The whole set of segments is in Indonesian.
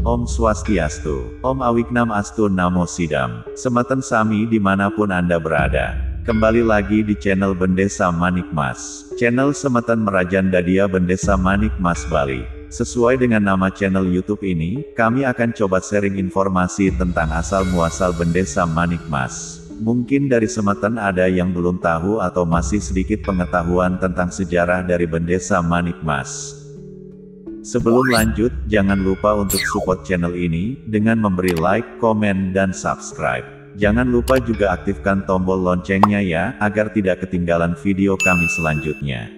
Om Swastiastu, Om Awiknam Astu Namo Sidam, Semeton Sami dimanapun Anda berada. Kembali lagi di channel Bendesa Manik Mas, channel Semeton Merajan Dadia Bendesa Manik Mas Bali. Sesuai dengan nama channel YouTube ini, kami akan coba sharing informasi tentang asal-muasal Bendesa Manik Mas. Mungkin dari Semeton ada yang belum tahu atau masih sedikit pengetahuan tentang sejarah dari Bendesa Manik Mas. Sebelum lanjut, jangan lupa untuk support channel ini, dengan memberi like, komen, dan subscribe. Jangan lupa juga aktifkan tombol loncengnya ya, agar tidak ketinggalan video kami selanjutnya.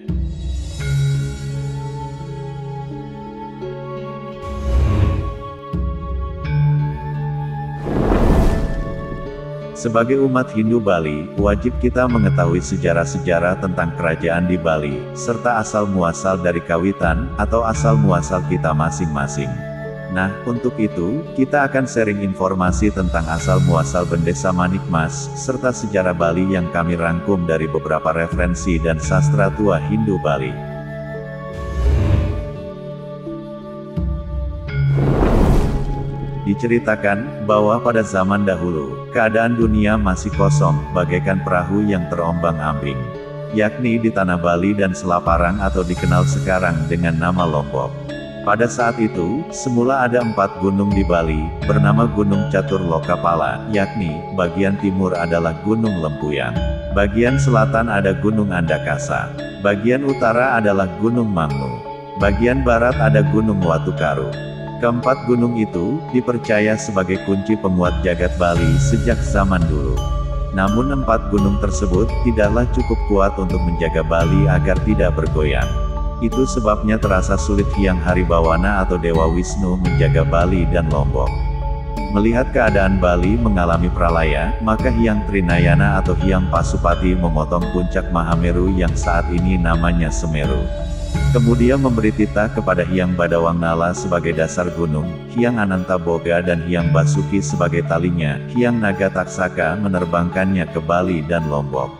Sebagai umat Hindu Bali, wajib kita mengetahui sejarah-sejarah tentang kerajaan di Bali, serta asal-muasal dari kawitan, atau asal-muasal kita masing-masing. Nah, untuk itu, kita akan sharing informasi tentang asal-muasal Bendesa Manik Mas, serta sejarah Bali yang kami rangkum dari beberapa referensi dan sastra tua Hindu Bali. Diceritakan bahwa pada zaman dahulu, keadaan dunia masih kosong, bagaikan perahu yang terombang-ambing, yakni di tanah Bali dan Selaparang atau dikenal sekarang dengan nama Lombok. Pada saat itu, semula ada 4 gunung di Bali, bernama Gunung Caturlokapala, yakni, bagian timur adalah Gunung Lempuyang, bagian selatan ada Gunung Andakasa, bagian utara adalah Gunung Mangnu, bagian barat ada Gunung Watukaru. Keempat gunung itu, dipercaya sebagai kunci penguat jagat Bali sejak zaman dulu. Namun 4 gunung tersebut, tidaklah cukup kuat untuk menjaga Bali agar tidak bergoyang. Itu sebabnya terasa sulit Hyang Haribawana atau Dewa Wisnu menjaga Bali dan Lombok. Melihat keadaan Bali mengalami pralaya, maka Hyang Trinayana atau Hyang Pasupati memotong puncak Mahameru yang saat ini namanya Semeru. Kemudian memberi titah kepada Hyang Badawangnala sebagai dasar gunung, Hyang Anantaboga dan Hyang Basuki sebagai talinya, Hyang Nagataksaka menerbangkannya ke Bali dan Lombok.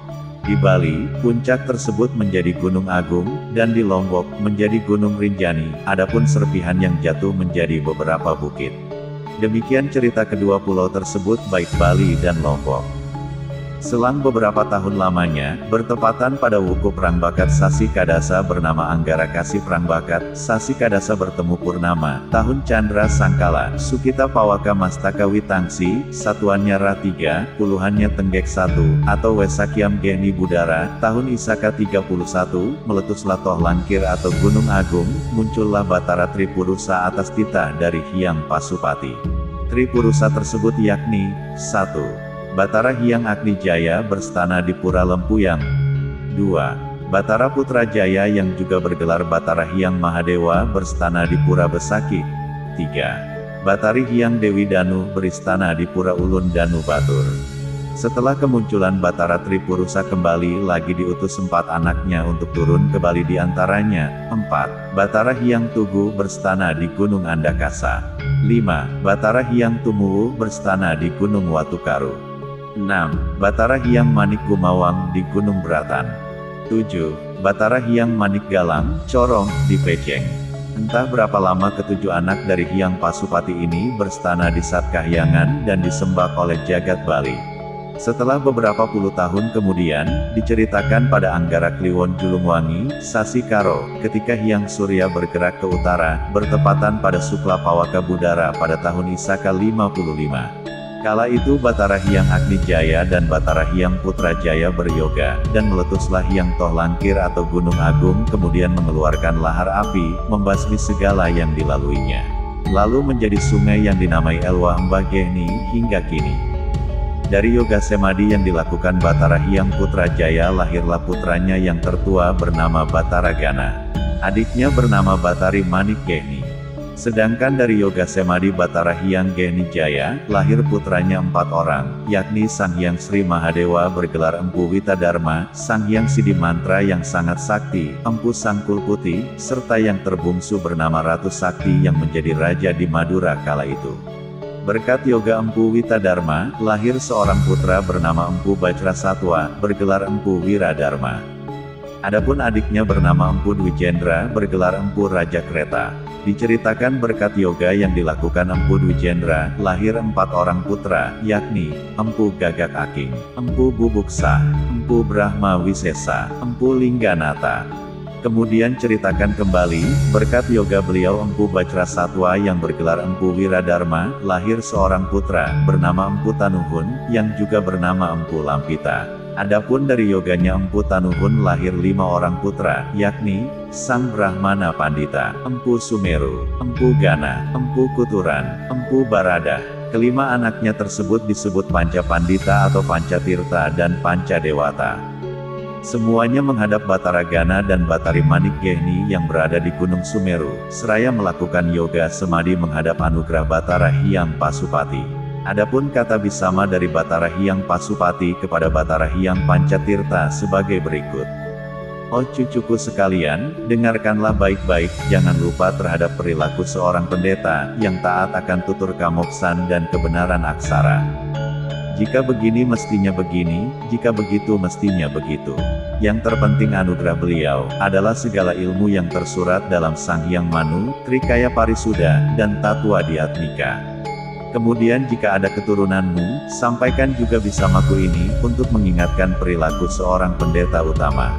Di Bali, puncak tersebut menjadi Gunung Agung, dan di Lombok, menjadi Gunung Rinjani, adapun serpihan yang jatuh menjadi beberapa bukit. Demikian cerita kedua pulau tersebut baik Bali dan Lombok. Selang beberapa tahun lamanya, bertepatan pada wuku Prangbakat Sasi Kadasa bernama Anggara Kasih Prangbakat, Sasi Kadasa bertemu Purnama, tahun Candra Sangkala, Sukita Pawaka Mastaka Witangsi, satuannya Ra3, puluhannya Tenggek 1, atau Wesakyam Geni Budara, tahun Isaka 31, meletuslah Toh Langkir atau Gunung Agung, muncullah Batara Tripurusa atas titah dari Hyang Pasupati. Tripurusa tersebut yakni, 1. Batara Hyang Agni Jaya berstana di Pura Lempuyang. 2. Batara Putra Jaya yang juga bergelar Batara Hyang Mahadewa berstana di Pura Besaki. 3. Batari Hyang Dewi Danu beristana di Pura Ulun Danu Batur. Setelah kemunculan Batara Tripurusa kembali lagi diutus 4 anaknya untuk turun ke Bali, di antaranya 4. Batara Hyang Tugu berstana di Gunung Andakasa. 5. Batara Hyang Tumuwu berstana di Gunung Watukaru. 6. Batara Hyang Manik Gumawang di Gunung Beratan. 7. Batara Hyang Manik Galang, Corong, di Peceng. Entah berapa lama ketujuh anak dari Hyang Pasupati ini berstana di Satkahyangan dan disembah oleh jagat Bali. Setelah beberapa puluh tahun kemudian, diceritakan pada Anggara Kliwon Julungwangi, Sasi Karo, ketika Hyang Surya bergerak ke utara, bertepatan pada Sukla Pawaka Budara pada tahun Isaka 55. Kala itu Batara Hyang Agni Jaya dan Batara Hyang Putra Jaya beryoga, dan meletuslah Hyang Toh Langkir atau Gunung Agung kemudian mengeluarkan lahar api, membasmi segala yang dilaluinya. Lalu menjadi sungai yang dinamai Elwah Mbah Gehni, hingga kini. Dari yoga semadi yang dilakukan Batara Hyang Putra Jaya lahirlah putranya yang tertua bernama Batara Gana. Adiknya bernama Batari Manik Gehni. Sedangkan dari yoga semadi Batara Hyang Geni Jaya, lahir putranya 4 orang, yakni Sang Hyang Sri Mahadewa bergelar Empu Witadharma, Sang Hyang Sidimantra yang sangat sakti, Empu Sangkul Putih, serta yang terbungsu bernama Ratu Sakti yang menjadi raja di Madura kala itu. Berkat yoga Empu Witadharma, lahir seorang putra bernama Empu Bajrasatwa, bergelar Empu Wiradharma. Adapun adiknya bernama Empu Dwijendra bergelar Empu Raja Kreta. Diceritakan berkat yoga yang dilakukan Empu Dwijendra, lahir 4 orang putra, yakni, Empu Gagak Aking, Empu Bubuksa, Empu Brahma Wisesa, Empu Lingganata. Kemudian ceritakan kembali, berkat yoga beliau Empu Bajrasatwa yang bergelar Empu Wiradharma, lahir seorang putra, bernama Empu Tanuhun, yang juga bernama Empu Lampita. Adapun dari yoganya Empu Tanuhun lahir 5 orang putra, yakni, Sang Brahmana Pandita, Empu Sumeru, Empu Gana, Empu Kuturan, Empu Barada. Kelima anaknya tersebut disebut Panca Pandita atau Pancatirta dan Panca Dewata. Semuanya menghadap Batara Gana dan Batari Manik Gehni yang berada di Gunung Sumeru, seraya melakukan yoga semadi menghadap anugerah Batara Hyang Pasupati. Adapun kata Bisama dari Batara Hyang Pasupati kepada Batara Hyang Pancatirta sebagai berikut. Oh cucuku sekalian, dengarkanlah baik-baik, jangan lupa terhadap perilaku seorang pendeta, yang taat akan tutur kamoksan dan kebenaran aksara. Jika begini mestinya begini, jika begitu mestinya begitu. Yang terpenting anugerah beliau, adalah segala ilmu yang tersurat dalam Sang Hyang Manu, Trikaya Parisuda, dan Tatwa Diatmika. Kemudian jika ada keturunanmu, sampaikan juga Bisamaku ini, untuk mengingatkan perilaku seorang pendeta utama.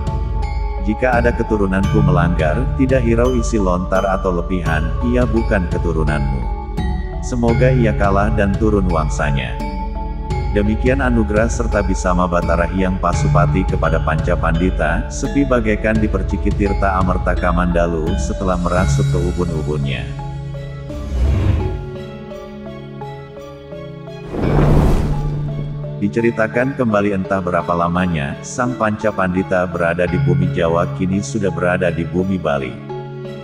Jika ada keturunanku melanggar, tidak hirau isi lontar atau lepihan, ia bukan keturunanmu. Semoga ia kalah dan turun wangsanya. Demikian anugerah serta Bisama Batara Hyang Pasupati kepada Panca Pandita, sepi bagaikan diperciki Tirta Amerta Kamandalu setelah merasuk ke ubun-ubunnya. Diceritakan kembali entah berapa lamanya, Sang Panca Pandita berada di bumi Jawa kini sudah berada di bumi Bali.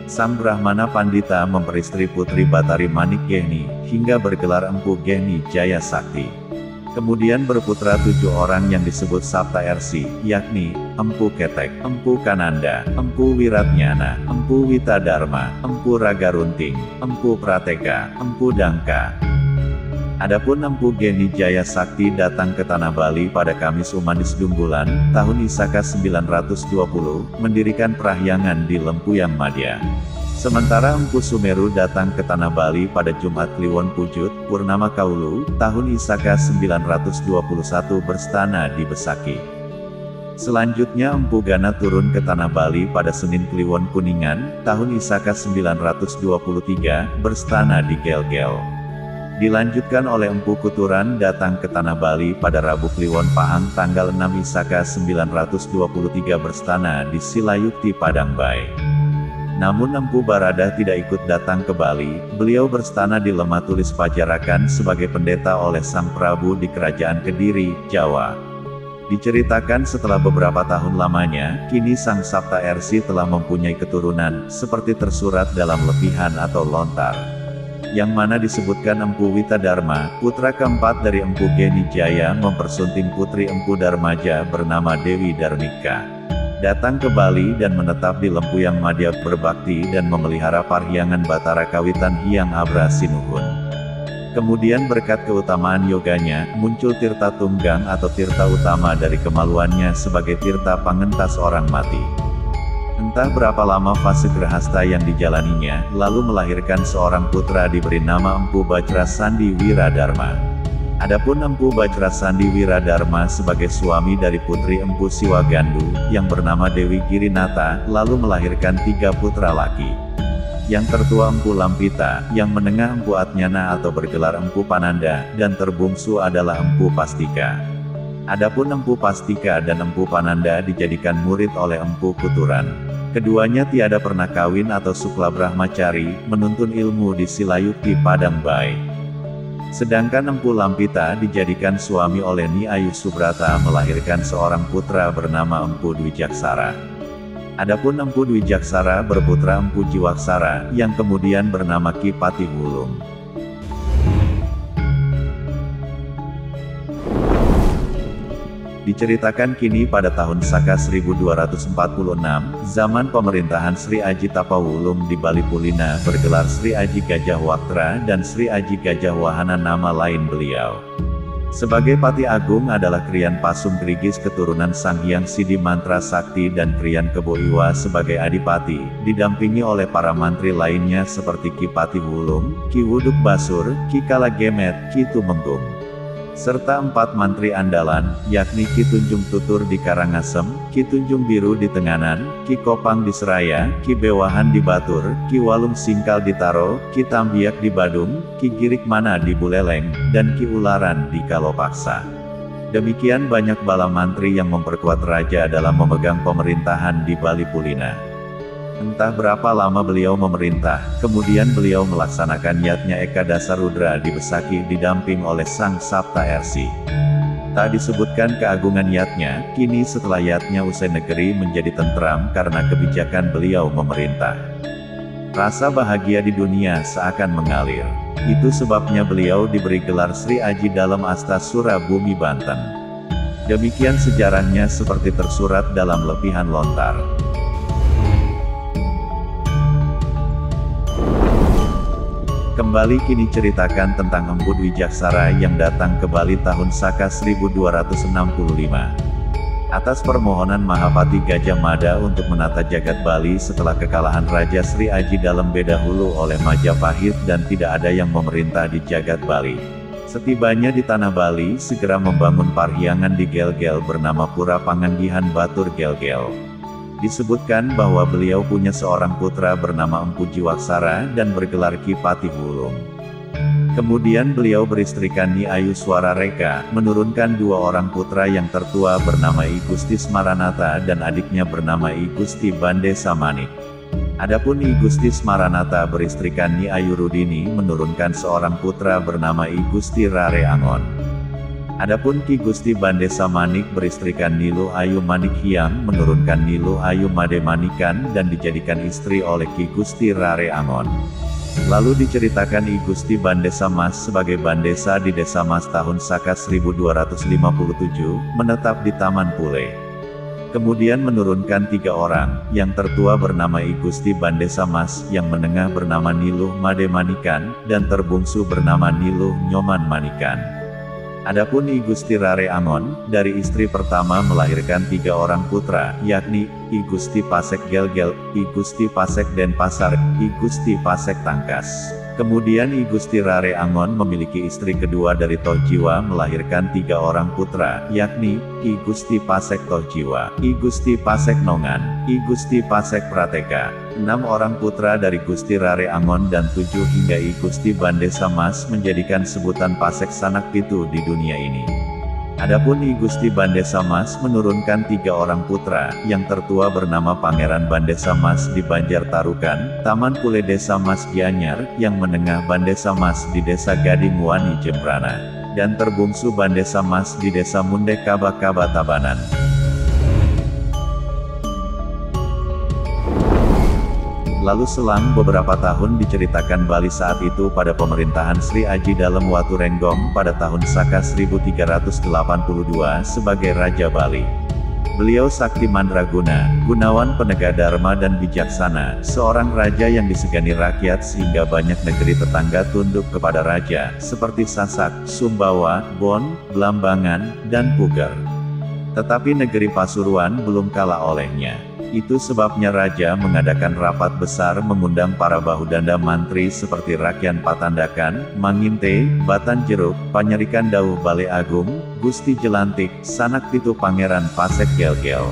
Sang Brahmana Pandita memperistri putri Batari Manik Gehni, hingga bergelar Empu Gehni Jaya Sakti. Kemudian berputra 7 orang yang disebut Sapta Ersi, yakni, Empu Ketek, Empu Kananda, Empu Wiratnyana, Empu Witadharma, Empu Ragarunting, Empu Prateka, Empu Dangka. Adapun Empu Gehni Jaya Sakti datang ke Tanah Bali pada Kamis Umanis Dumbulan, tahun Isaka 920, mendirikan perahyangan di Lempuyang Madya. Sementara Empu Sumeru datang ke Tanah Bali pada Jumat Kliwon Pujut, Purnama Kaulu, tahun Isaka 921 berstana di Besaki. Selanjutnya Empu Gana turun ke Tanah Bali pada Senin Kliwon Kuningan, tahun Isaka 923, berstana di Gelgel. Dilanjutkan oleh Empu Kuturan datang ke Tanah Bali pada Rabu Kliwon Pahang tanggal 6 Isaka 923 berstana di Silayukti Padangbai. Namun Empu Barada tidak ikut datang ke Bali, beliau berstana di Lemah Tulis Pajarakan sebagai pendeta oleh Sang Prabu di Kerajaan Kediri, Jawa. Diceritakan setelah beberapa tahun lamanya, kini Sang Sapta Ersi telah mempunyai keturunan, seperti tersurat dalam lepihan atau lontar. Yang mana disebutkan Empu Witadharma, putra keempat dari Empu Gehni Jaya mempersunting putri Empu Darmaja bernama Dewi Darmika. Datang ke Bali dan menetap di Lempuyang Madya berbakti dan memelihara parhyangan Batara Kawitan Hyang Abra Sinuhun. Kemudian berkat keutamaan yoganya, muncul Tirta Tunggang atau Tirta utama dari kemaluannya sebagai Tirta Pangentas orang mati. Entah berapa lama fase grahasta yang dijalaninya, lalu melahirkan seorang putra diberi nama Empu Bajrasandi Wiradharma. Adapun Empu Bajrasandi Wiradharma sebagai suami dari putri Empu Siwagandu, yang bernama Dewi Girinata, lalu melahirkan 3 putra laki. Yang tertua Empu Lampita, yang menengah Empu Atnyana atau bergelar Empu Pananda, dan terbungsu adalah Empu Pastika. Adapun Empu Pastika dan Empu Pananda dijadikan murid oleh Empu Kuturan. Keduanya tiada pernah kawin atau sukla brahmacari, menuntun ilmu di Silayukti Padangbai. Sedangkan Empu Lampita dijadikan suami oleh Nyi Ayu Subrata melahirkan seorang putra bernama Empu Dwijaksara. Adapun Empu Dwijaksara berputra Empu Jiwaksara, yang kemudian bernama Ki Patih Wulung. Diceritakan kini pada tahun Saka 1246, zaman pemerintahan Sri Aji Tapawulung di Bali Pulina bergelar Sri Aji Gajah Waktra dan Sri Aji Gajah Wahana nama lain beliau. Sebagai Pati Agung adalah Kriyan Pasung Grigis keturunan Sang Hyang Sidi Mantra Sakti dan Kriyan Kebo Iwa sebagai Adipati, didampingi oleh para mantri lainnya seperti Ki Pati Wulung, Ki Wuduk Basur, Ki Kalagemet, Ki Tumenggung. Serta 4 mantri andalan, yakni Ki Tunjung Tutur di Karangasem, Ki Tunjung Biru di Tenganan, Ki Kopang di Seraya, Ki Bewahan di Batur, Ki Walung Singkal di Taro, Ki Tambiak di Badung, Ki Girik Mana di Buleleng, dan Ki Ularan di Kalopaksa. Demikian banyak bala mantri yang memperkuat raja dalam memegang pemerintahan di Bali Pulina. Entah berapa lama beliau memerintah, kemudian beliau melaksanakan yatnya Eka Dasarudra di Besaki didamping oleh Sang Sapta Ersi. Tak disebutkan keagungan yatnya, kini setelah yatnya usai negeri menjadi tentram karena kebijakan beliau memerintah. Rasa bahagia di dunia seakan mengalir. Itu sebabnya beliau diberi gelar Sri Aji dalam Asta Sura Bumi Banten. Demikian sejarahnya seperti tersurat dalam Lepihan Lontar. Kembali kini ceritakan tentang Empu Wijaksara yang datang ke Bali tahun Saka 1265. Atas permohonan Mahapati Gajah Mada untuk menata jagat Bali setelah kekalahan Raja Sri Aji dalam Bedahulu oleh Majapahit dan tidak ada yang memerintah di jagat Bali. Setibanya di tanah Bali, segera membangun parhyangan di Gel-Gel bernama Pura Panganggihan Batur Gel-Gel. Disebutkan bahwa beliau punya seorang putra bernama Empu Jiwaksara dan bergelar Ki Pati Wulung. Kemudian beliau beristrikan Nyi Ayu Swara Reka, menurunkan 2 orang putra yang tertua bernama I Gusti Smaranata dan adiknya bernama I Gusti Bande Samanik. Adapun I Gusti Smaranata beristrikan Nyi Ayu Rudini menurunkan seorang putra bernama I Gusti Rare Angon. Adapun Ki Gusti Bande Samanik beristrikan Niluh Ayu Manik Hyang menurunkan Niluh Ayu Made Manikan dan dijadikan istri oleh Ki Gusti Rare Angon. Lalu diceritakan I Gusti Bandesa Mas sebagai Bandesa di Desa Mas tahun Saka 1257, menetap di Taman Pule. Kemudian menurunkan 3 orang, yang tertua bernama I Gusti Bandesa Mas, yang menengah bernama Niluh Made Manikan, dan terbungsu bernama Niluh Nyoman Manikan. Adapun I Gusti Rare Angon, dari istri pertama melahirkan 3 orang putra, yakni, I Gusti Pasek Gel-Gel, I Gusti Pasek Denpasar, I Gusti Pasek Tangkas. Kemudian I Gusti Rare Angon memiliki istri kedua dari Tohjiwa melahirkan 3 orang putra, yakni, I Gusti Pasek Tohjiwa, I Gusti Pasek Nongan, I Gusti Pasek Prateka. 6 orang putra dari Gusti Rare Angon dan 7 hingga I Gusti Bandesa Mas menjadikan sebutan Pasek Sanak Pitu di dunia ini. Adapun I Gusti Bandesa Mas menurunkan 3 orang putra, yang tertua bernama Pangeran Bandesa Mas di Banjar Tarukan, Taman Pule Desa Mas Gianyar, yang menengah Bandesa Mas di Desa Gading Wani Jembrana, dan terbungsu Bandesa Mas di Desa Munde Kaba Tabanan. Lalu selang beberapa tahun diceritakan Bali saat itu pada pemerintahan Sri Aji Dalem Waturenggong pada tahun Saka 1382 sebagai Raja Bali. Beliau sakti mandraguna, gunawan penegak dharma dan bijaksana, seorang raja yang disegani rakyat sehingga banyak negeri tetangga tunduk kepada raja, seperti Sasak, Sumbawa, Bon, Blambangan, dan Puger. Tetapi negeri Pasuruan belum kalah olehnya. Itu sebabnya raja mengadakan rapat besar mengundang para bahudanda mantri seperti Rakyan Patandakan, Manginte, Batan Jeruk, Panyerikan Dauh Bale Agung, Gusti Jelantik, Sanak Pitu Pangeran Pasek Gel-Gel,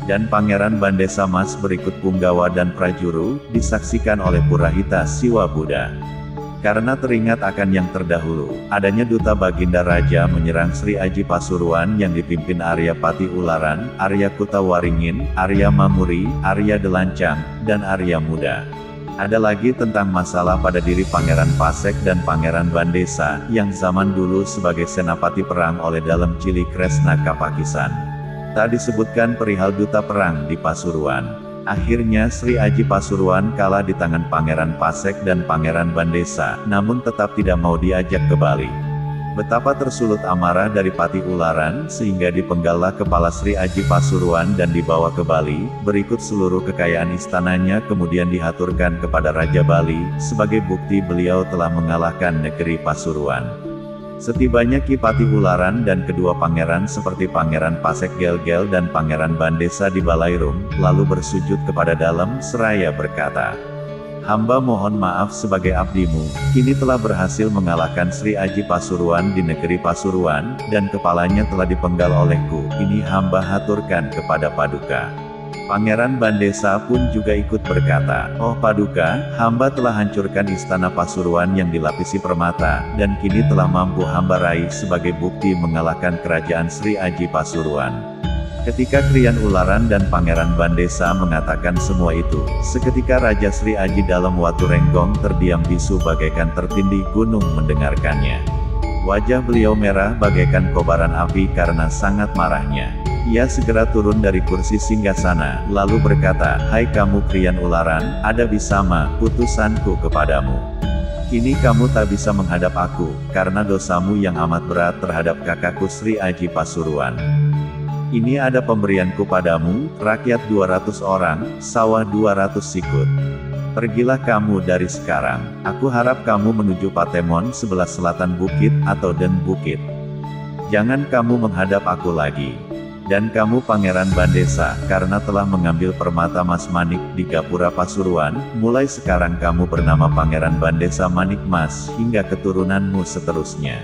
dan Pangeran Bandesa Mas berikut punggawa dan prajuru, disaksikan oleh Purahita Siwa Buddha. Karena teringat akan yang terdahulu, adanya duta Baginda Raja menyerang Sri Aji Pasuruan yang dipimpin Arya Pati Ularan, Arya Kutawaringin, Arya Mamuri, Arya Delancang, dan Arya Muda. Ada lagi tentang masalah pada diri Pangeran Pasek dan Pangeran Bandesa, yang zaman dulu sebagai senapati perang oleh Dalem Cili Kresna Kapakisan. Tak disebutkan perihal duta perang di Pasuruan. Akhirnya Sri Aji Pasuruan kalah di tangan Pangeran Pasek dan Pangeran Bandesa, namun tetap tidak mau diajak ke Bali. Betapa tersulut amarah dari Pati Ularan, sehingga dipenggallah kepala Sri Aji Pasuruan dan dibawa ke Bali, berikut seluruh kekayaan istananya kemudian dihaturkan kepada Raja Bali, sebagai bukti beliau telah mengalahkan negeri Pasuruan. Setibanya Ki Pati Ularan dan kedua pangeran seperti Pangeran Pasek Gel-Gel dan Pangeran Bandesa di Balairung, lalu bersujud kepada dalam seraya berkata, "Hamba mohon maaf sebagai abdimu, kini telah berhasil mengalahkan Sri Aji Pasuruan di negeri Pasuruan, dan kepalanya telah dipenggal olehku, ini hamba haturkan kepada Paduka." Pangeran Bandesa pun juga ikut berkata, "Oh Paduka, hamba telah hancurkan istana Pasuruan yang dilapisi permata, dan kini telah mampu hamba raih sebagai bukti mengalahkan kerajaan Sri Aji Pasuruan." Ketika Krian Ularan dan Pangeran Bandesa mengatakan semua itu, seketika Raja Sri Aji dalam Watu Renggong terdiam bisu bagaikan tertindih gunung mendengarkannya. Wajah beliau merah bagaikan kobaran api karena sangat marahnya. Ia segera turun dari kursi singgasana, lalu berkata, "Hai kamu Krian Ularan, ada Bisama, utusanku kepadamu. Kini kamu tak bisa menghadap aku, karena dosamu yang amat berat terhadap kakakku Sri Aji Pasuruan. Ini ada pemberianku padamu, rakyat 200 orang, sawah 200 sikut. Pergilah kamu dari sekarang. Aku harap kamu menuju Patemon sebelah selatan bukit, atau Den Bukit. Jangan kamu menghadap aku lagi. Dan kamu Pangeran Bandesa, karena telah mengambil permata Mas Manik di Gapura Pasuruan, mulai sekarang kamu bernama Pangeran Bandesa Manik Mas, hingga keturunanmu seterusnya.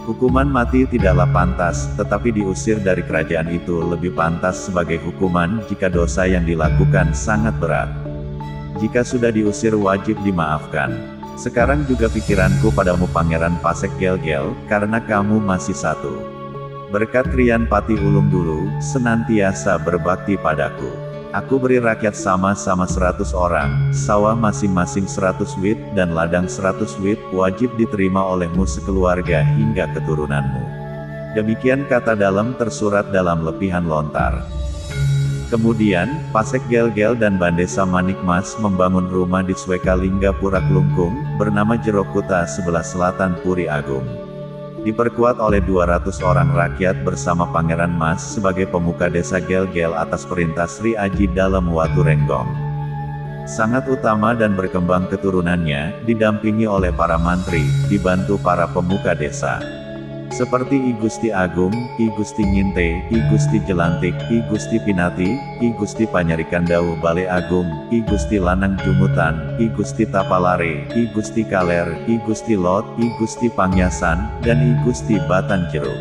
Hukuman mati tidaklah pantas, tetapi diusir dari kerajaan itu lebih pantas sebagai hukuman jika dosa yang dilakukan sangat berat. Jika sudah diusir wajib dimaafkan. Sekarang juga pikiranku padamu Pangeran Pasek Gel-Gel, karena kamu masih satu. Berkat Krian Pati Ulung dulu, senantiasa berbakti padaku. Aku beri rakyat sama-sama 100 orang, sawah masing-masing 100 wit, dan ladang 100 wit, wajib diterima olehmu sekeluarga hingga keturunanmu." Demikian kata dalam tersurat dalam lepihan lontar. Kemudian, Pasek Gel-Gel dan Bandesa Manik Mas membangun rumah di Sweka Linggapura Klungkung, bernama Jerokuta sebelah selatan Puri Agung. Diperkuat oleh 200 orang rakyat bersama Pangeran Mas sebagai pemuka desa Gel-Gel atas perintah Sri Aji dalam Watu Renggong. Sangat utama dan berkembang keturunannya, didampingi oleh para mantri, dibantu para pemuka desa. Seperti I Gusti Agung, I Gusti Nyinte, I Gusti Jelantik, I Gusti Pinati, I Gusti Panyarikandau Bale Agung, I Gusti Lanang Jumutan, I Gusti Tapalare, I Gusti Kaler, I Gusti Lot, I Gusti Pangyasan, dan I Gusti Batan Jeruk.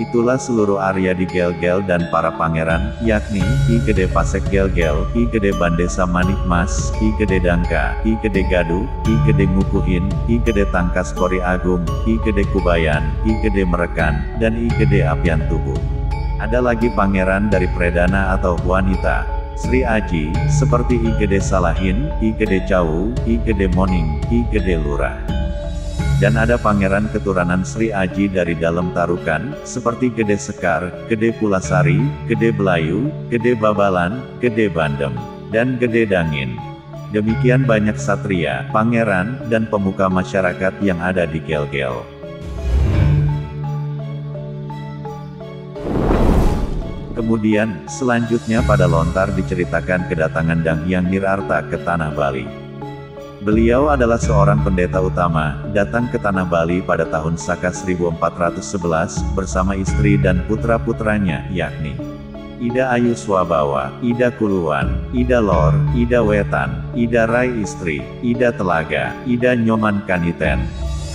Itulah seluruh Arya di Gel-Gel dan para pangeran, yakni, I Gede Pasek Gel-Gel, I Gede Bandesa Manik Mas, I Gede Dangka, I Gede Gaduh, I Gede Ngukuhin, I Gede Tangkas Kori Agung, I Gede Kubayan, I Gede Merekan, dan I Gede Apian Tubuh. Ada lagi pangeran dari Predana atau wanita, Sri Aji, seperti I Gede Salahin, I Gede Cawu, I Gede Moning, I Gede Lurah. Dan ada pangeran keturunan Sri Aji dari dalam Tarukan, seperti Gede Sekar, Gede Pulasari, Gede Belayu, Gede Babalan, Gede Bandem, dan Gede Dangin. Demikian banyak satria, pangeran, dan pemuka masyarakat yang ada di Gel-Gel. Kemudian, selanjutnya pada lontar diceritakan kedatangan Dang Hyang Nirarta ke Tanah Bali. Beliau adalah seorang pendeta utama, datang ke Tanah Bali pada tahun Saka 1411, bersama istri dan putra-putranya, yakni Ida Ayu Swabawa, Ida Kuluan, Ida Lor, Ida Wetan, Ida Rai Istri, Ida Telaga, Ida Nyoman Kaniten.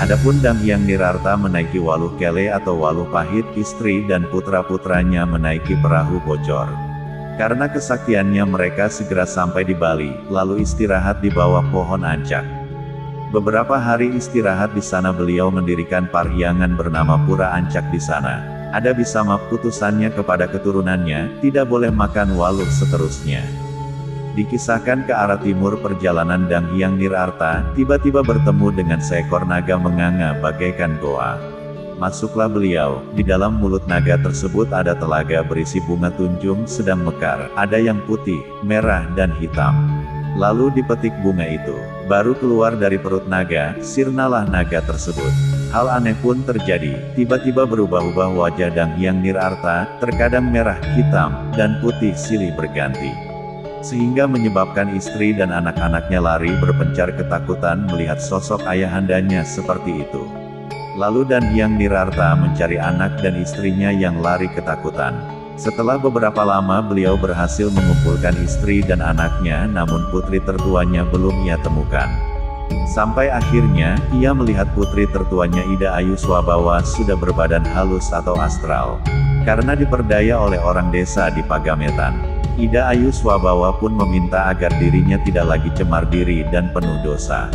Adapun Dang Hyang Nirarta menaiki Waluh Kele atau Waluh Pahit, istri dan putra-putranya menaiki perahu bocor. Karena kesaktiannya mereka segera sampai di Bali, lalu istirahat di bawah pohon ancak. Beberapa hari istirahat di sana beliau mendirikan parhyangan bernama Pura Ancak di sana. Ada Bisama putusannya kepada keturunannya, tidak boleh makan waluh seterusnya. Dikisahkan ke arah timur perjalanan Dang Hyang Nirarta, tiba-tiba bertemu dengan seekor naga menganga bagaikan goa. Masuklah beliau, di dalam mulut naga tersebut ada telaga berisi bunga tunjung sedang mekar, ada yang putih, merah dan hitam. Lalu dipetik bunga itu, baru keluar dari perut naga, sirnalah naga tersebut. Hal aneh pun terjadi, tiba-tiba berubah-ubah wajah Dang Hyang Nirarta, terkadang merah, hitam, dan putih silih berganti. Sehingga menyebabkan istri dan anak-anaknya lari berpencar ketakutan melihat sosok ayahandanya seperti itu. Lalu Dan Hyang Nirarta mencari anak dan istrinya yang lari ketakutan. Setelah beberapa lama beliau berhasil mengumpulkan istri dan anaknya, namun putri tertuanya belum ia temukan. Sampai akhirnya, ia melihat putri tertuanya Ida Ayu Swabawa sudah berbadan halus atau astral. Karena diperdaya oleh orang desa di Pagametan, Ida Ayu Swabawa pun meminta agar dirinya tidak lagi cemar diri dan penuh dosa,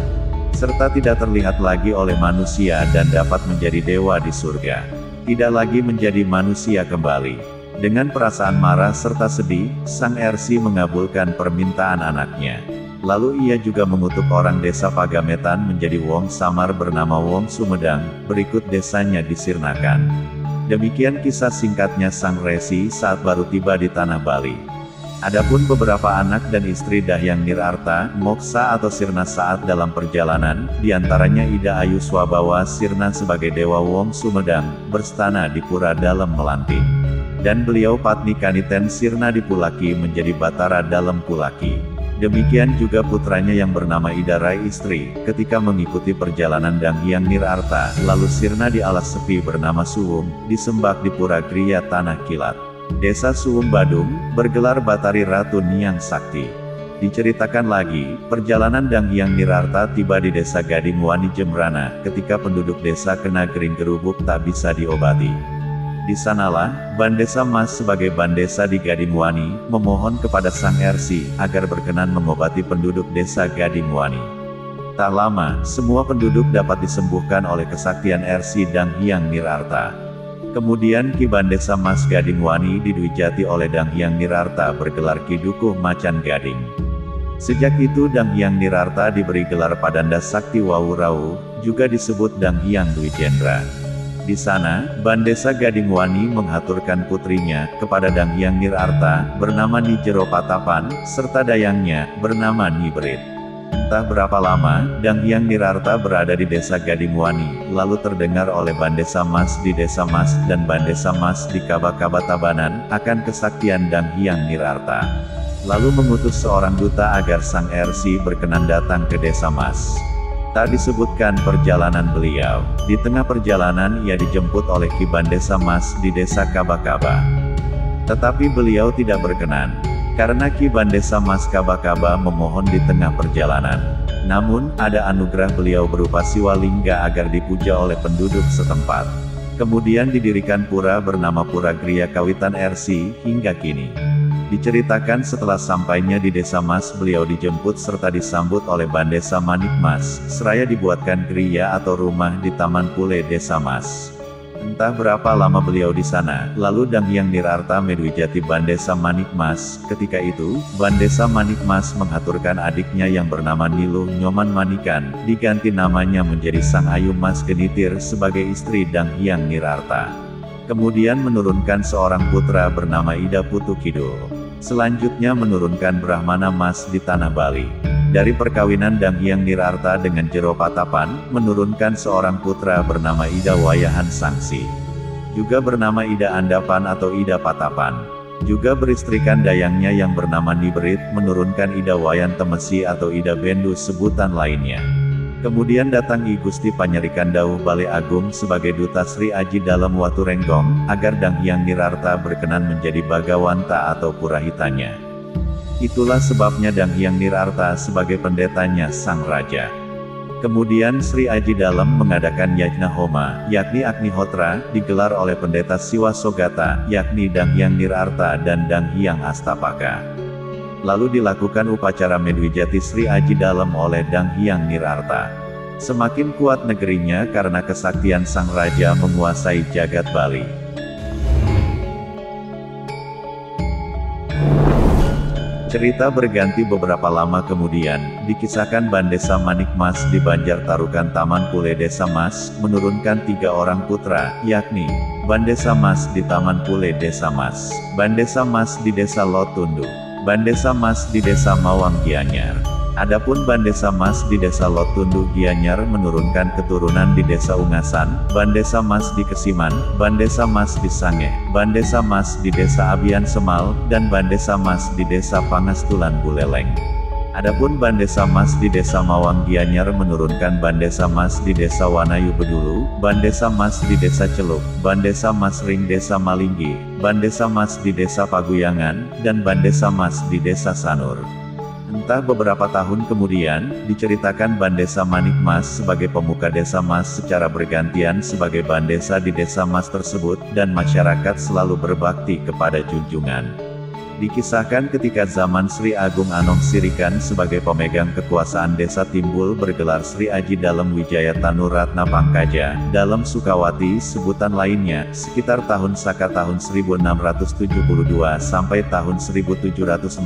serta tidak terlihat lagi oleh manusia dan dapat menjadi dewa di surga. Tidak lagi menjadi manusia kembali. Dengan perasaan marah serta sedih, Sang Ersi mengabulkan permintaan anaknya. Lalu ia juga mengutuk orang desa Pagametan menjadi wong samar bernama Wong Sumedang, berikut desanya disirnakan. Demikian kisah singkatnya Sang Resi saat baru tiba di tanah Bali. Adapun beberapa anak dan istri Dahyang Nirarta, moksa atau sirna saat dalam perjalanan, diantaranya Ida Ayu Swabawa sirna sebagai Dewa Wong Sumedang, berstana di Pura Dalam Melanti. Dan beliau Patni Kaniten sirna di Pulaki menjadi Batara Dalam Pulaki. Demikian juga putranya yang bernama Ida Rai istri, ketika mengikuti perjalanan Dang Hyang Nirarta, lalu sirna di alas sepi bernama Suwung, disembah di Pura Griya Tanah Kilat, Desa Suwung Badung, bergelar Batari Ratu Niang Sakti. Diceritakan lagi, perjalanan Dang Hyang Nirarta tiba di Desa Gading Wani Jembrana, ketika penduduk desa kena gering gerubuk tak bisa diobati. Di sanalah, Bandesa Mas sebagai Bandesa di Gading Wani, memohon kepada Sang Ersi, agar berkenan mengobati penduduk desa Gading Wani. Tak lama, semua penduduk dapat disembuhkan oleh kesaktian Ersi Dang Hyang Nirarta. Kemudian Ki Bandesa Mas Gading Wani didwijati oleh Dang Hyang Nirarta bergelar Ki Dukuh Macan Gading. Sejak itu Dang Hyang Nirarta diberi gelar Padanda Sakti Wawurau, juga disebut Dang Hyang Dwijendra. Di sana, Bandesa Gading Wani menghaturkan putrinya kepada Dang Hyang Nirarta, bernama Nyi Jero Patapan, serta dayangnya, bernama Nyi Berit. Entah berapa lama, Dang Hyang Nirarta berada di Desa Gading Wani, lalu terdengar oleh Bandesa Mas di Desa Mas dan Bandesa Mas di Kaba-Kaba Tabanan, akan kesaktian Dang Hyang Nirarta. Lalu mengutus seorang duta agar Sang Ersi berkenan datang ke Desa Mas. Tak disebutkan perjalanan beliau. Di tengah perjalanan ia dijemput oleh Ki Bandesa Mas di Desa Kaba-Kaba. Tetapi beliau tidak berkenan, karena Ki Bandesa Mas Kaba-Kaba memohon di tengah perjalanan. Namun, ada anugerah beliau berupa Siwalingga agar dipuja oleh penduduk setempat. Kemudian didirikan pura bernama Pura Griya Kawitan Ersi, hingga kini. Diceritakan setelah sampainya di Desa Mas beliau dijemput serta disambut oleh Bandesa Manik Mas, seraya dibuatkan griya atau rumah di Taman Pule Desa Mas. Entah berapa lama beliau di sana, lalu Dang Hyang Nirarta medwijati Bandesa Manik Mas. Ketika itu, Bandesa Manik Mas menghaturkan adiknya yang bernama Niluh Nyoman Manikan, diganti namanya menjadi Sang Ayu Mas Genitir sebagai istri Dang Hyang Nirarta. Kemudian menurunkan seorang putra bernama Ida Putu Kidul. Selanjutnya menurunkan Brahmana Mas di tanah Bali. Dari perkawinan Dang Hyang Nirarta dengan Jero Patapan, menurunkan seorang putra bernama Ida Wayahan Sangsi. Juga bernama Ida Andapan atau Ida Patapan. Juga beristrikan dayangnya yang bernama Niberit, menurunkan Ida Wayan Temesi atau Ida Bendu sebutan lainnya. Kemudian datang I Gusti Panyerikan Dauh Bale Agung sebagai Duta Sri Aji dalam Watu Renggong, agar Dang Hyang Nirarta berkenan menjadi Bagawanta atau Purahitanya. Itulah sebabnya Dang Hyang Nirarta sebagai pendetanya Sang Raja. Kemudian Sri Aji Dalem mengadakan Yajna Homa, yakni Agnihotra, digelar oleh pendeta Siwa Sogata, yakni Dang Hyang Nirarta dan Dang Hyang Astapaka. Lalu dilakukan upacara medwijati Sri Aji Dalem oleh Dang Hyang Nirarta. Semakin kuat negerinya karena kesaktian Sang Raja menguasai jagat Bali. Cerita berganti beberapa lama kemudian, dikisahkan Bandesa Manik Mas di Banjar Tarukan Taman Pule Desa Mas, menurunkan 3 orang putra, yakni, Bandesa Mas di Taman Pule Desa Mas, Bandesa Mas di Desa Lotundu, Bandesa Mas di Desa Mawang Gianyar. Adapun Bandesa Mas di Desa Lotundu Gianyar menurunkan keturunan di Desa Ungasan, Bandesa Mas di Kesiman, Bandesa Mas di Sange, Bandesa Mas di Desa Abian Semal, dan Bandesa Mas di Desa Pangastulan Buleleng. Adapun Bandesa Mas di Desa Mawang Gianyar menurunkan Bandesa Mas di Desa Wanayu Bedulu, Bandesa Mas di Desa Celup, Bandesa Mas Ring Desa Malinggi, Bandesa Mas di Desa Paguyangan, dan Bandesa Mas di Desa Sanur. Entah beberapa tahun kemudian, diceritakan Bandesa Manik Mas sebagai pemuka Desa Mas secara bergantian sebagai Bandesa di Desa Mas tersebut, dan masyarakat selalu berbakti kepada junjungan. Dikisahkan ketika zaman Sri Agung Anom Sirikan sebagai pemegang kekuasaan desa timbul bergelar Sri Aji Dalem Wijaya Tanu Ratna Pangkaja, dalam Sukawati sebutan lainnya, sekitar tahun Saka tahun 1672 sampai tahun 1742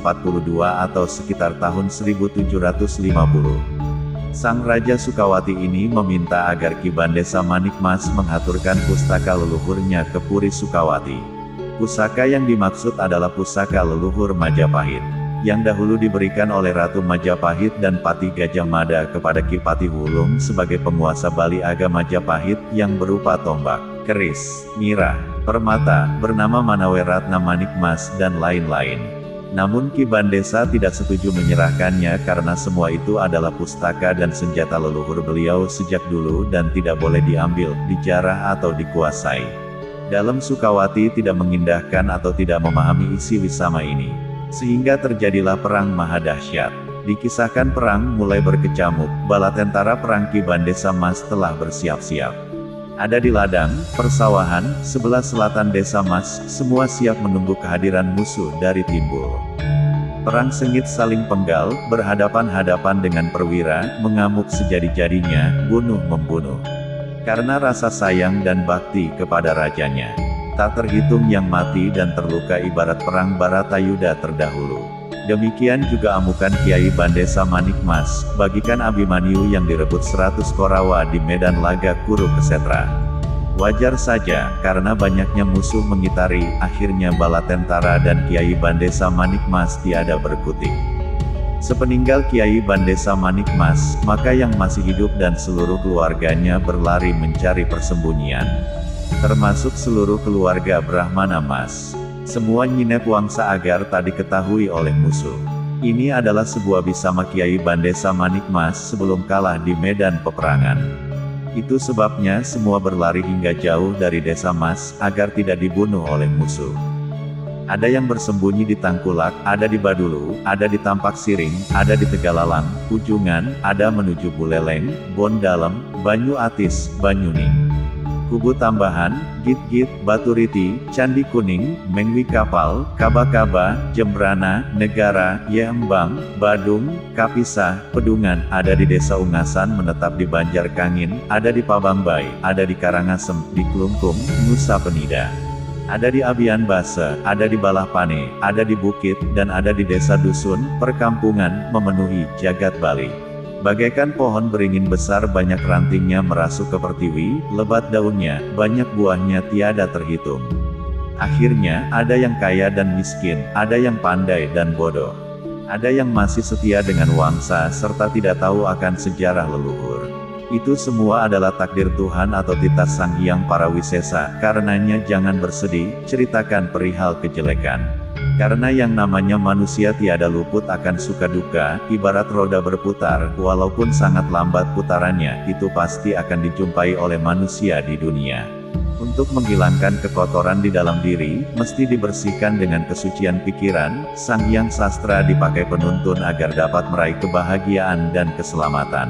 atau sekitar tahun 1750. Sang Raja Sukawati ini meminta agar Ki Bandesa Manik Mas mengaturkan pustaka leluhurnya ke Puri Sukawati. Pusaka yang dimaksud adalah pusaka leluhur Majapahit, yang dahulu diberikan oleh Ratu Majapahit dan Patih Gajah Mada kepada Ki Patih Wulung sebagai penguasa Bali Aga Majapahit, yang berupa tombak, keris, mirah, permata, bernama Manawe Ratna Manik Mas dan lain-lain. Namun Ki Bandesa tidak setuju menyerahkannya karena semua itu adalah pustaka dan senjata leluhur beliau sejak dulu dan tidak boleh diambil, dijarah atau dikuasai. Dalam Sukawati tidak mengindahkan atau tidak memahami isi wisama ini, sehingga terjadilah perang maha dahsyat. Dikisahkan perang mulai berkecamuk, bala tentara perang Ki Bandesa Mas telah bersiap-siap. Ada di ladang, persawahan, sebelah selatan Desa Mas, semua siap menunggu kehadiran musuh dari timbul. Perang sengit saling penggal, berhadapan-hadapan dengan perwira, mengamuk sejadi-jadinya, bunuh-membunuh. Karena rasa sayang dan bakti kepada rajanya, tak terhitung yang mati dan terluka ibarat perang Baratayuda terdahulu. Demikian juga amukan Kiai Bandesa Manik Mas, bagikan Abimanyu yang direbut 100 Korawa di medan laga Kuru Kesetra. Wajar saja, karena banyaknya musuh mengitari, akhirnya bala tentara dan Kiai Bandesa Manik Mas tiada berkutik. Sepeninggal Kiai Bandesa Manik Mas, maka yang masih hidup dan seluruh keluarganya berlari mencari persembunyian. Termasuk seluruh keluarga Brahmana Mas. Semua nyinep wangsa agar tak diketahui oleh musuh. Ini adalah sebuah bisama Kiai Bandesa Manik Mas sebelum kalah di medan peperangan. Itu sebabnya semua berlari hingga jauh dari Desa Mas, agar tidak dibunuh oleh musuh. Ada yang bersembunyi di Tangkulak, ada di Badulu, ada di Tampak Siring, ada di Tegalalang, Ujungan, ada menuju Buleleng, Bondalem, Banyu Atis, Banyuning, Kubu Tambahan, Git-Git, Baturiti, Candi Kuning, Mengwi Kapal, Kaba-Kaba, Jembrana, Negara, Yembang, Badung, Kapisah, Pedungan, ada di Desa Ungasan menetap di Banjar Kangin, ada di Pabambai, ada di Karangasem, di Klungkung, Nusa Penida. Ada di Abian Base, ada di Balahpane, ada di Bukit, dan ada di desa dusun, perkampungan, memenuhi jagat Bali. Bagaikan pohon beringin besar banyak rantingnya merasuk ke pertiwi, lebat daunnya, banyak buahnya tiada terhitung. Akhirnya, ada yang kaya dan miskin, ada yang pandai dan bodoh. Ada yang masih setia dengan wangsa serta tidak tahu akan sejarah leluhur. Itu semua adalah takdir Tuhan atau titah Sang Hyang Parawisesa, karenanya jangan bersedih, ceritakan perihal kejelekan. Karena yang namanya manusia tiada luput akan suka duka, ibarat roda berputar, walaupun sangat lambat putarannya, itu pasti akan dijumpai oleh manusia di dunia. Untuk menghilangkan kekotoran di dalam diri, mesti dibersihkan dengan kesucian pikiran. Sang Hyang Sastra dipakai penuntun agar dapat meraih kebahagiaan dan keselamatan.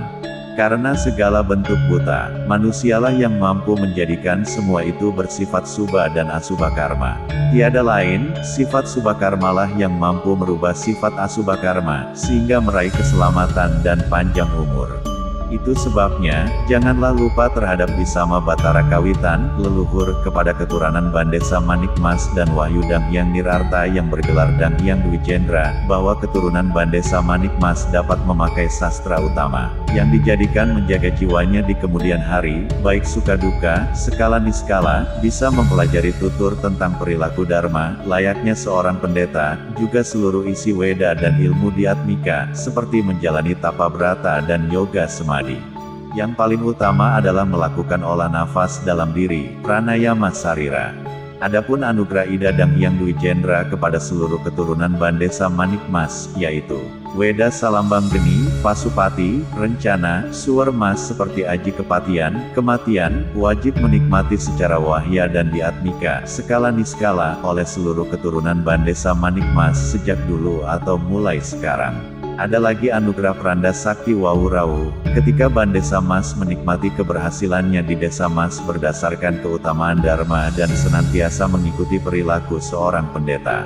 Karena segala bentuk buta, manusialah yang mampu menjadikan semua itu bersifat subha dan asubha karma. Tiada lain, sifat subha karmalah yang mampu merubah sifat asubha karma, sehingga meraih keselamatan dan panjang umur. Itu sebabnya, janganlah lupa terhadap Bisama Batara Kawitan, leluhur, kepada keturunan Bandesa Manik Mas dan Wahyu Danghyang Nirarta yang bergelar Danghyang Dwijendra, bahwa keturunan Bandesa Manik Mas dapat memakai sastra utama, yang dijadikan menjaga jiwanya di kemudian hari, baik suka duka, skala niskala, bisa mempelajari tutur tentang perilaku dharma, layaknya seorang pendeta, juga seluruh isi Weda dan ilmu diatmika, seperti menjalani tapa brata dan yoga semadi. Yang paling utama adalah melakukan olah nafas dalam diri, pranayama sarira. Adapun anugerah Ida Dang Hyang Dwi Jendra kepada seluruh keturunan Bandesa Manikmas, yaitu Weda Salambang Geni, Pasupati, Rencana, Suwermas seperti Aji Kepatian, Kematian, wajib menikmati secara wahya dan diatmika, skala niskala, oleh seluruh keturunan Bandesa Manikmas sejak dulu atau mulai sekarang. Ada lagi anugerah Pranda Sakti Wawurawu, ketika Bandesa Mas menikmati keberhasilannya di Desa Mas berdasarkan keutamaan Dharma dan senantiasa mengikuti perilaku seorang pendeta.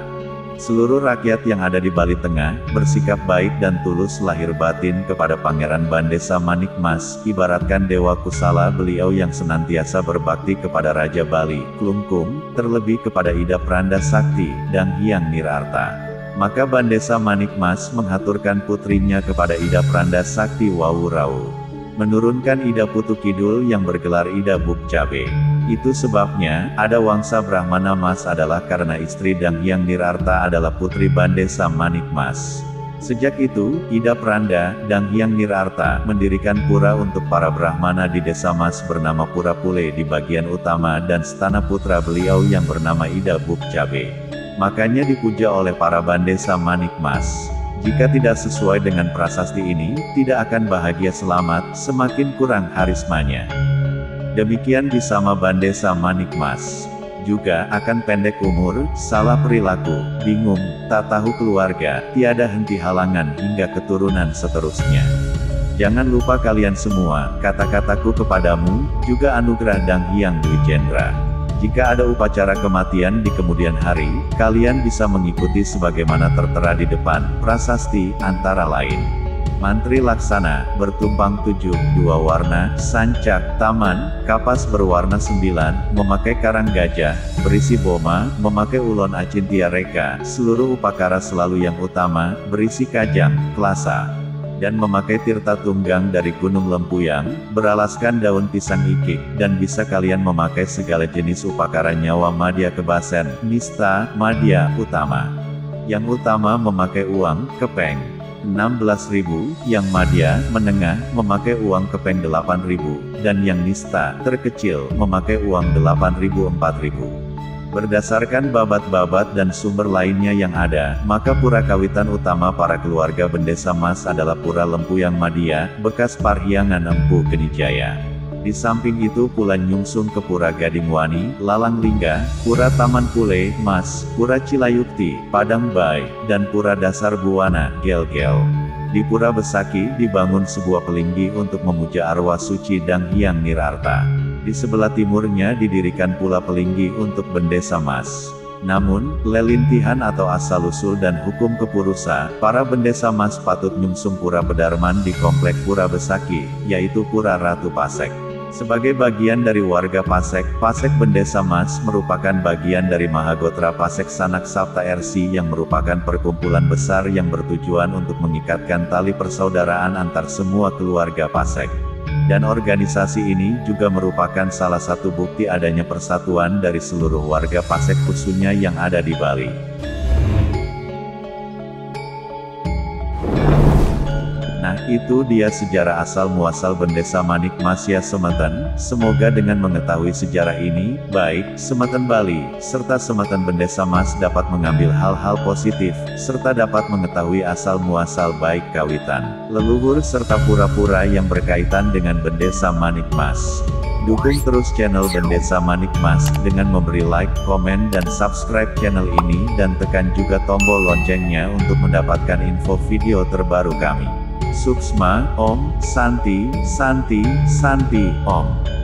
Seluruh rakyat yang ada di Bali Tengah, bersikap baik dan tulus lahir batin kepada Pangeran Bandesa Manikmas, ibaratkan Dewa Kusala beliau yang senantiasa berbakti kepada Raja Bali, Klungkung, terlebih kepada Ida Pranda Sakti, Dang Hyang Nirarta. Maka Bandesa Manikmas menghaturkan putrinya kepada Ida Pranda Sakti Wawurawu, menurunkan Ida Putu Kidul yang bergelar Ida Bukcabe. Itu sebabnya, ada Wangsa Brahmana Mas adalah karena istri Dang Hyang Nirarta adalah putri Bandesa Manikmas. Sejak itu, Ida Pranda, Dang Hyang Nirarta, mendirikan pura untuk para Brahmana di Desa Mas bernama Pura Pule di bagian utama dan stana putra beliau yang bernama Ida Bukcabe. Makanya dipuja oleh para Bandesa Manikmas. Jika tidak sesuai dengan prasasti ini, tidak akan bahagia selamat, semakin kurang harismanya. Demikian Bisama Bandesa Manikmas. Juga akan pendek umur, salah perilaku, bingung, tak tahu keluarga, tiada henti halangan hingga keturunan seterusnya. Jangan lupa kalian semua, kata-kataku kepadamu, juga anugerah Dang Hyang Dwi Jendra. Jika ada upacara kematian di kemudian hari, kalian bisa mengikuti sebagaimana tertera di depan prasasti, antara lain. Mantri laksana, bertumpang 7, 2 warna, sancak, taman, kapas berwarna 9, memakai karang gajah, berisi boma, memakai ulon acintia reka, seluruh upakara selalu yang utama, berisi kajang, kelasa, dan memakai tirta tunggang dari Gunung Lempuyang, beralaskan daun pisang ikik, dan bisa kalian memakai segala jenis upakara nyawa madya kebasen, nista, madya, utama. Yang utama memakai uang, kepeng, 16.000, yang madya, menengah, memakai uang kepeng 8.000, dan yang nista, terkecil, memakai uang 8.000 4.000. Berdasarkan babat-babat dan sumber lainnya yang ada, maka pura kawitan utama para keluarga Bandesa Mas adalah Pura Lempuyang Madya, bekas Parhyangan Empu Genijaya. Di samping itu pula nyungsung ke Pura Gadingwani, Lalang Lingga, Pura Taman Pule, Mas, Pura Cilayukti, Padang Bay, dan Pura Dasar Buwana, Gel-Gel. Di Pura Besaki dibangun sebuah pelinggi untuk memuja arwah suci Dang Hyang Nirarta. Di sebelah timurnya didirikan pula pelinggi untuk Bandesa Mas. Namun, lelintihan atau asal-usul dan hukum kepurusa, para Bandesa Mas patut nyungsung Pura Pedarman di komplek Pura Besaki, yaitu Pura Ratu Pasek. Sebagai bagian dari warga Pasek, Pasek Bandesa Mas merupakan bagian dari Mahagotra Pasek Sanak Sapta RC yang merupakan perkumpulan besar yang bertujuan untuk mengikatkan tali persaudaraan antar semua keluarga Pasek. Dan organisasi ini juga merupakan salah satu bukti adanya persatuan dari seluruh warga Pasek khususnya yang ada di Bali. Nah, itu dia sejarah asal-muasal Bandesa Manikmas ya Semeton. Semoga dengan mengetahui sejarah ini, baik Semeton Bali, serta Semeton Bandesa Mas dapat mengambil hal-hal positif, serta dapat mengetahui asal-muasal baik kawitan, leluhur serta pura-pura yang berkaitan dengan Bandesa Manikmas. Dukung terus channel Bandesa Manikmas dengan memberi like, komen dan subscribe channel ini dan tekan juga tombol loncengnya untuk mendapatkan info video terbaru kami. Suksma, Om, Santi, Santi, Santi, Om.